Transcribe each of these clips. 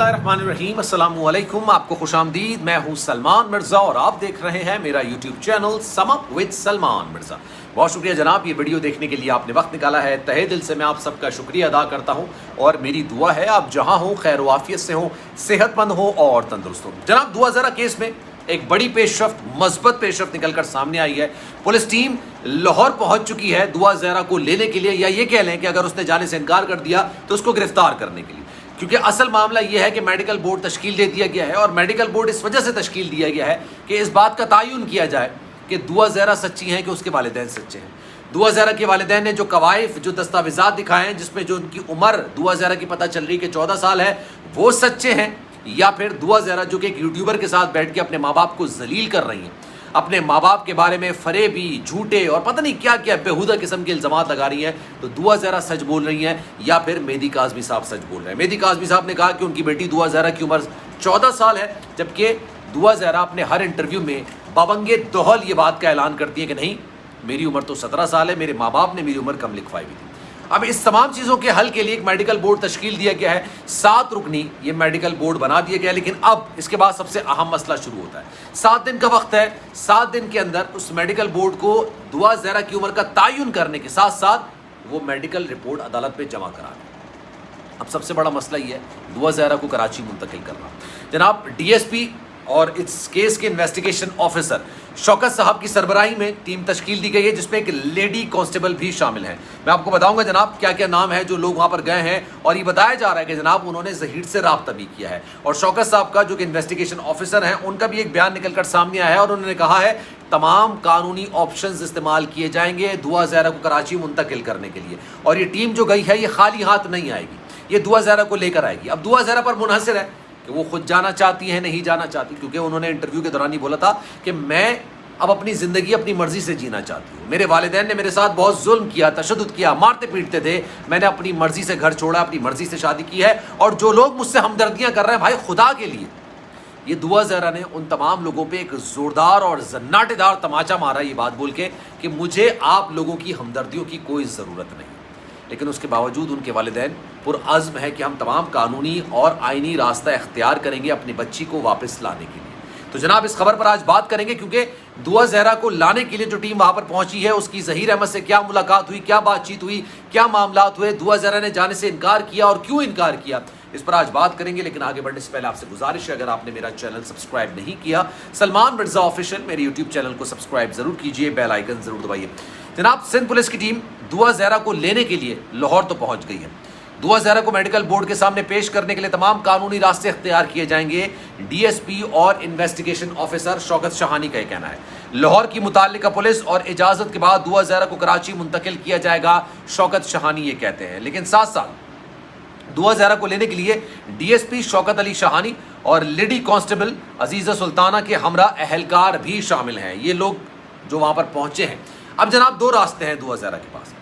बिस्मिल्लाहिर्रहमानिर्रहीम, अस्सलाम वालेकुम। आपको खुश आमदीद। मैं हूँ सलमान मिर्ज़ा और आप देख रहे हैं मेरा YouTube channel sum up with Salman Mirza. बहुत शुक्रिया जनाब, ये वीडियो देखने के लिए आपने वक्त निकाला है। तहे दिल से मैं आप सबका शुक्रिया अदा करता हूँ और मेरी दुआ है आप जहाँ हो खैर वाफियत से हो, सेहतमंद हो और तंदुरुस्त हो। जनाब 2000 केस में एक बड़ी पेशरफ्त, मस्बत पेशरफ्त निकलकर सामने आई है। पुलिस टीम लाहौर पहुंच चुकी है दुआ ज़हरा को लेने के लिए, या ये कह लें कि अगर उसने जाने से इनकार कर दिया तो उसको गिरफ्तार करने के लिए। क्योंकि असल मामला यह है कि मेडिकल बोर्ड तश्कील दे दिया गया है और मेडिकल बोर्ड इस वजह से तश्कील दिया गया है कि इस बात का तयन किया जाए कि दुआ ज़हरा सच्ची हैं कि उसके वालिदैन सच्चे हैं। दुआ ज़हरा के वालिदैन ने जो कवायफ, जो दस्तावेज़ात दिखाए हैं जिसमें जो उनकी उम्र दुआ ज़हरा की पता चल रही है कि 14 साल है, वो सच्चे हैं, या फिर दुआ ज़हरा जो कि एक यूट्यूबर के साथ बैठ के अपने माँ बाप को जलील कर रही हैं, अपने माँ बाप के बारे में फरेबी, झूठे और पता नहीं क्या क्या बेहुदा किस्म के इल्ज़ामात लगा रही हैं। तो दुआ ज़हरा सच बोल रही हैं या फिर मेहदी काज़मी साहब सच बोल रहे हैं। मेहदी काज़मी साहब ने कहा कि उनकी बेटी दुआ ज़हरा की उम्र 14 साल है, जबकि दुआ ज़हरा अपने हर इंटरव्यू में बबंगे दोहल ये बात का ऐलान करती है कि नहीं, मेरी उम्र तो 17 साल है, मेरे माँ बाप ने मेरी उम्र कम लिखवाई भी थी। अब इस तमाम चीज़ों के हल के लिए एक मेडिकल बोर्ड तश्कील दिया गया है, 7 रुकनी ये मेडिकल बोर्ड बना दिया गया है। लेकिन अब इसके बाद सबसे अहम मसला शुरू होता है। 7 दिन का वक्त है, 7 दिन के अंदर उस मेडिकल बोर्ड को दुआ ज़हरा की उम्र का तयन करने के साथ साथ वो मेडिकल रिपोर्ट अदालत में जमा कराना। अब सबसे बड़ा मसला ये है दुआ ज़हरा को कराची मुंतकिल करना। जनाब DSP और इस केस के इन्वेस्टिगेशन ऑफिसर शौकत साहब की सरबराही में टीम तश्कील दी गई है, जिसमें एक लेडी कांस्टेबल भी शामिल है। मैं आपको बताऊंगा जनाब क्या क्या नाम है जो लोग वहां पर गए हैं, और ये बताया जा रहा है कि जनाब उन्होंने ज़हीर से राब्ता भी किया है। और शौकत साहब का जो कि इन्वेस्टिगेशन ऑफिसर हैं, उनका भी एक बयान निकल कर सामने आया है और उन्होंने कहा है तमाम कानूनी ऑप्शंस इस्तेमाल किए जाएंगे दुआ ज़हरा को कराची मुंतकिल करने के लिए। और ये टीम जो गई है ये खाली हाथ नहीं आएगी, ये दुआ ज़हरा को लेकर आएगी। अब दुआ ज़हरा पर मुनहसर है कि वो खुद जाना चाहती है नहीं जाना चाहती, क्योंकि उन्होंने इंटरव्यू के दौरान ही बोला था कि मैं अब अपनी ज़िंदगी अपनी मर्ज़ी से जीना चाहती हूँ। मेरे वालिदैन ने मेरे साथ बहुत जुल्म किया, तशद्दुद किया, मारते पीटते थे, मैंने अपनी मर्ज़ी से घर छोड़ा, अपनी मर्ज़ी से शादी की है। और जो लोग मुझसे हमदर्दियाँ कर रहे हैं भाई खुदा के लिए, ये दुआ ज़हरा ने उन तमाम लोगों पे एक ज़ोरदार और जन्नाटेदार तमाचा मारा ये बात बोल के कि मुझे आप लोगों की हमदर्दियों की कोई ज़रूरत नहीं। लेकिन उसके बावजूद उनके वालिदैन पुरअज़्म है कि हम तमाम कानूनी और आइनी रास्ता इख्तियार करेंगे अपनी बच्ची को वापस लाने के लिए। तो जनाब इस खबर पर आज बात करेंगे, क्योंकि दुआ ज़हरा को लाने के लिए जो टीम वहाँ पर पहुँची है उसकी ज़हीर अहमद से क्या मुलाकात हुई, क्या बातचीत हुई, क्या मामलात हुए, दुआ ज़हरा ने जाने से इनकार किया और क्यों इनकार किया, इस पर आज बात करेंगे। लेकिन आगे बढ़ने से पहले आपसे गुजारिश है, अगर आपने मेरा चैनल सब्सक्राइब नहीं किया, सलमान मिर्ज़ा ऑफिशियल मेरे यूट्यूब चैनल को सब्सक्राइब ज़रूर कीजिए, बेल आइकन ज़रूर दबाइए। जनाब सिंध पुलिस की टीम दुआ ज़हरा को लेने के लिए लाहौर तो पहुँच गई है। दुआ ज़हरा को मेडिकल बोर्ड के सामने पेश करने के लिए तमाम कानूनी रास्ते इख्तियार किए जाएंगे। DSP और इन्वेस्टिगेशन ऑफिसर शौकत शाहानी का कहना है लाहौर की मुताल्लिका पुलिस और इजाज़त के बाद दुआ ज़हरा को कराची मुंतकिल किया जाएगा, शौकत शाहानी ये कहते हैं। लेकिन साथ साथ दुआ ज़हरा को लेने के लिए DSP शौकत अली शाहानी और लेडी कांस्टेबल अजीज़ा सुल्ताना के हमरा अहलकार भी शामिल हैं, ये लोग जो वहाँ पर पहुँचे हैं। अब जनाब 2 रास्ते हैं दुआ ज़हरा के पास।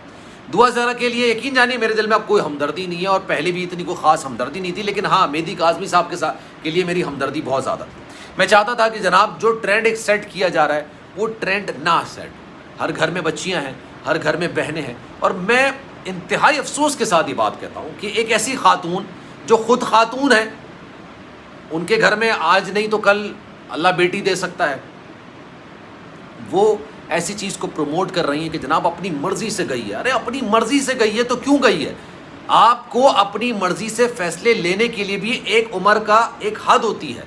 दुआ ज़हरा के लिए यकीन जानिए मेरे दिल में अब कोई हमदर्दी नहीं है, और पहले भी इतनी कोई ख़ास हमदर्दी नहीं थी। लेकिन हाँ, मेहदी काज़मी साहब के लिए मेरी हमदर्दी बहुत ज़्यादा थी। मैं चाहता था कि जनाब जो ट्रेंड एक सेट किया जा रहा है वो ट्रेंड ना सेट। हर घर में बच्चियाँ हैं, हर घर में बहनें हैं, और मैं इंतहाई अफसोस के साथ ये बात कहता हूँ कि एक ऐसी खातून जो ख़ुद खातून है, उनके घर में आज नहीं तो कल अल्लाह बेटी दे सकता है, वो ऐसी चीज़ को प्रमोट कर रही है कि जनाब अपनी मर्ज़ी से गई है। अरे अपनी मर्ज़ी से गई है तो क्यों गई है? आपको अपनी मर्ज़ी से फ़ैसले लेने के लिए भी एक उम्र का एक हद होती है।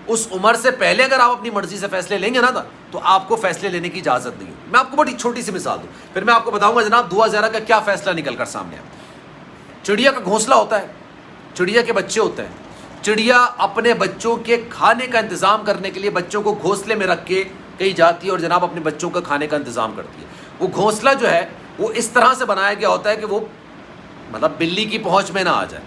उस उम्र से पहले अगर आप अपनी मर्ज़ी से फ़ैसले लेंगे ना तो आपको फ़ैसले लेने की इजाज़त नहीं है। मैं आपको बड़ी छोटी सी मिसाल दूँ, फिर मैं आपको बताऊँगा जनाब दुआ ज़हरा का क्या फ़ैसला निकल कर सामने आया। चिड़िया का घोंसला होता है, चिड़िया के बच्चे होते हैं। चिड़िया अपने बच्चों के खाने का इंतज़ाम करने के लिए बच्चों को घोंसले में रख के कहीं जाती है और जनाब अपने बच्चों का खाने का इंतज़ाम करती है। वो घोंसला जो है वो इस तरह से बनाया गया होता है कि वो मतलब बिल्ली की पहुंच में ना आ जाए,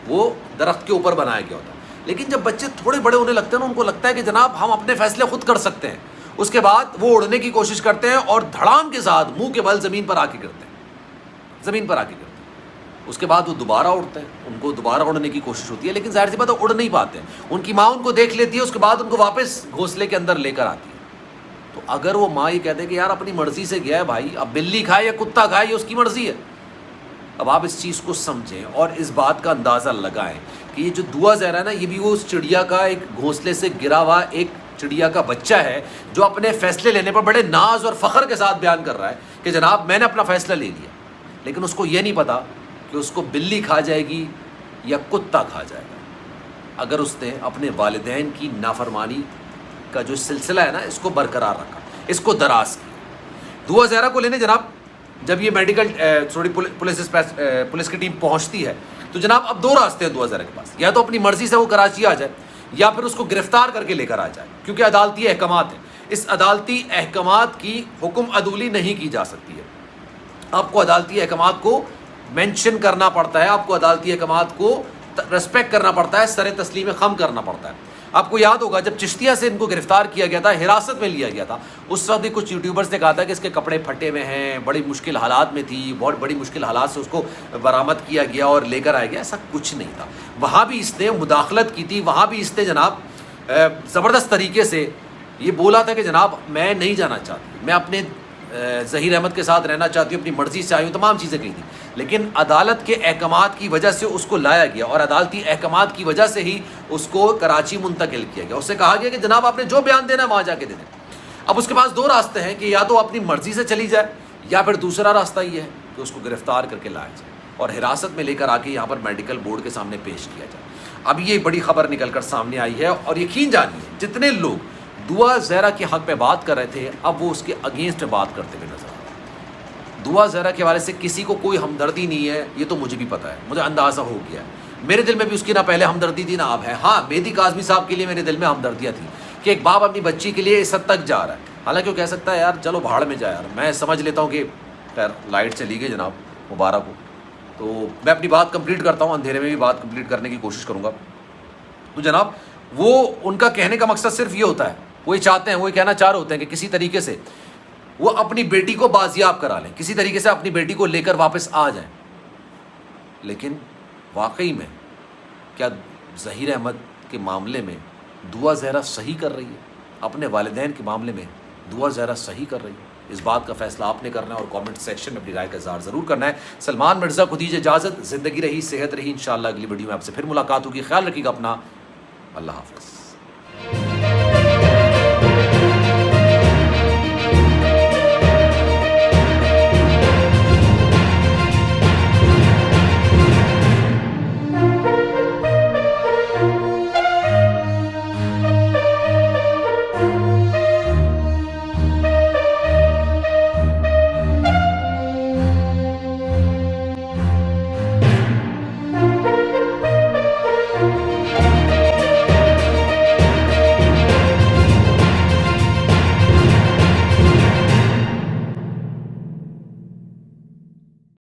वो दरख्त के ऊपर बनाया गया होता है। लेकिन जब बच्चे थोड़े बड़े होने लगते हैं ना, उनको लगता है कि जनाब हम अपने फ़ैसले खुद कर सकते हैं। उसके बाद वो उड़ने की कोशिश करते हैं और धड़ाम के साथ मुँह के बल ज़मीन पर आके गिरते हैं, ज़मीन पर आके गिरते हैं। उसके बाद वो दोबारा उड़ते हैं, उनको दोबारा उड़ने की कोशिश होती है, लेकिन ज़ाहिर सी बात है उड़ नहीं पाते हैं। उनकी माँ उनको देख लेती है, उसके बाद उनको वापस घोंसले के अंदर लेकर आती है। तो अगर वो माँ ये कहते कि यार अपनी मर्ज़ी से गया है भाई, अब बिल्ली खाए या कुत्ता खाए ये उसकी मर्ज़ी है, اب آپ اس چیز کو سمجھیں اور اس بات کا اندازہ لگائیں کہ یہ جو دعا زہرا ہے نا، یہ بھی وہ اس چڑیا کا ایک گھونسلے سے گرا ہوا ایک چڑیا کا بچہ ہے جو اپنے فیصلے لینے پر بڑے ناز اور فخر کے ساتھ بیان کر رہا ہے کہ جناب میں نے اپنا فیصلہ لے لیا، لیکن اس کو یہ نہیں پتا کہ اس کو بلی کھا جائے گی یا کتا کھا جائے گا اگر اس نے اپنے والدین کی نافرمانی کا جو سلسلہ ہے نا اس کو برقرار رکھا، اس کو دراز کیا۔ دعا زہرا کو لینے جناب جب یہ میڈیکل پولیس کی ٹیم پہنچتی ہے تو جناب اب دو راستے ہیں دعا زہرا کے پاس، یا تو اپنی مرضی سے وہ کراچی آ جائے یا پھر اس کو گرفتار کر کے لے کر آ جائے، کیونکہ عدالتی احکامات ہیں۔ اس عدالتی احکامات کی حکم عدولی نہیں کی جا سکتی ہے، آپ کو عدالتی احکامات کو مینشن کرنا پڑتا ہے، آپ کو عدالتی احکامات کو ریسپیکٹ کرنا پڑتا ہے، سر تسلیم خم کرنا پڑتا ہے۔ آپ کو یاد ہوگا جب چشتیہ سے ان کو گرفتار کیا گیا تھا، حراست میں لیا گیا تھا، اس وقت بھی کچھ یوٹیوبرز نے کہا تھا کہ اس کے کپڑے پھٹے ہوئے ہیں، بڑی مشکل حالات میں تھی، بہت بڑی مشکل حالات سے اس کو برآمد کیا گیا اور لے کر آیا گیا۔ ایسا کچھ نہیں تھا، وہاں بھی اس نے مداخلت کی تھی، وہاں بھی اس نے جناب زبردست طریقے سے یہ بولا تھا کہ جناب میں نہیں جانا چاہتی، میں اپنے ظہیر احمد کے ساتھ رہنا چاہتی ہوں، اپنی مرضی سے آئی ہوں، تمام چیزیں کہی تھیں، لیکن عدالت کے احکامات کی وجہ سے اس کو لایا گیا اور عدالتی احکامات کی وجہ سے ہی اس کو کراچی منتقل کیا گیا۔ اس سے کہا گیا کہ جناب آپ نے جو بیان دینا ہے وہاں جا کے دے دیں۔ اب اس کے پاس دو راستے ہیں کہ یا تو اپنی مرضی سے چلی جائے یا پھر دوسرا راستہ یہ ہے کہ اس کو گرفتار کر کے لایا جائے اور حراست میں لے کر آ کے یہاں پر میڈیکل بورڈ کے سامنے پیش کیا جائے۔ اب یہ بڑی خبر نکل کر سامنے آئی ہے اور یقین جانیے جتنے لوگ دعا زہرا کے حق پہ بات کر رہے تھے اب وہ اس کے اگینسٹ بات کرتے ہوئے نظر آ رہے ہیں۔ دعا زہرا کے حوالے سے کسی کو کوئی ہمدردی نہیں ہے، یہ تو مجھے بھی پتہ ہے، مجھے اندازہ ہو گیا ہے، میرے دل میں بھی اس کی نہ پہلے ہمدردی تھی نہ اب ہے۔ ہاں مہدی کاظمی صاحب کے لیے میرے دل میں ہمدردیاں تھیں کہ ایک باپ اپنی بچی کے لیے اس حد تک جا رہا ہے، حالانکہ وہ کہہ سکتا ہے یار چلو بھاڑ میں جائے، یار میں سمجھ لیتا ہوں کہ خیر لائٹ چلی گئی جناب مبارک ہو، تو میں اپنی بات کمپلیٹ کرتا ہوں، اندھیرے میں بھی بات کمپلیٹ کرنے کی کوشش کروں گا۔ تو جناب وہ ان کا کہنے کا مقصد صرف یہ ہوتا ہے، وہ یہ چاہتے ہیں، وہ یہ کہنا چاہ رہے ہوتے ہیں کہ کسی طریقے سے وہ اپنی بیٹی کو بازیاب کرا لیں، کسی طریقے سے اپنی بیٹی کو لے کر واپس آ جائیں۔ لیکن واقعی میں کیا ظہیر احمد کے معاملے میں دعا زہرا صحیح کر رہی ہے؟ اپنے والدین کے معاملے میں دعا زہرا صحیح کر رہی ہے؟ اس بات کا فیصلہ آپ نے کرنا ہے اور کامنٹ سیکشن میں اپنی رائے کا اظہار ضرور کرنا ہے۔ سلمان مرزا کو دیجیے اجازت، زندگی رہی صحت رہی، انشاءاللہ اگلی ویڈیو میں آپ سے پھر ملاقات ہوگی، خیال رکھیے گا اپنا، اللہ حافظ۔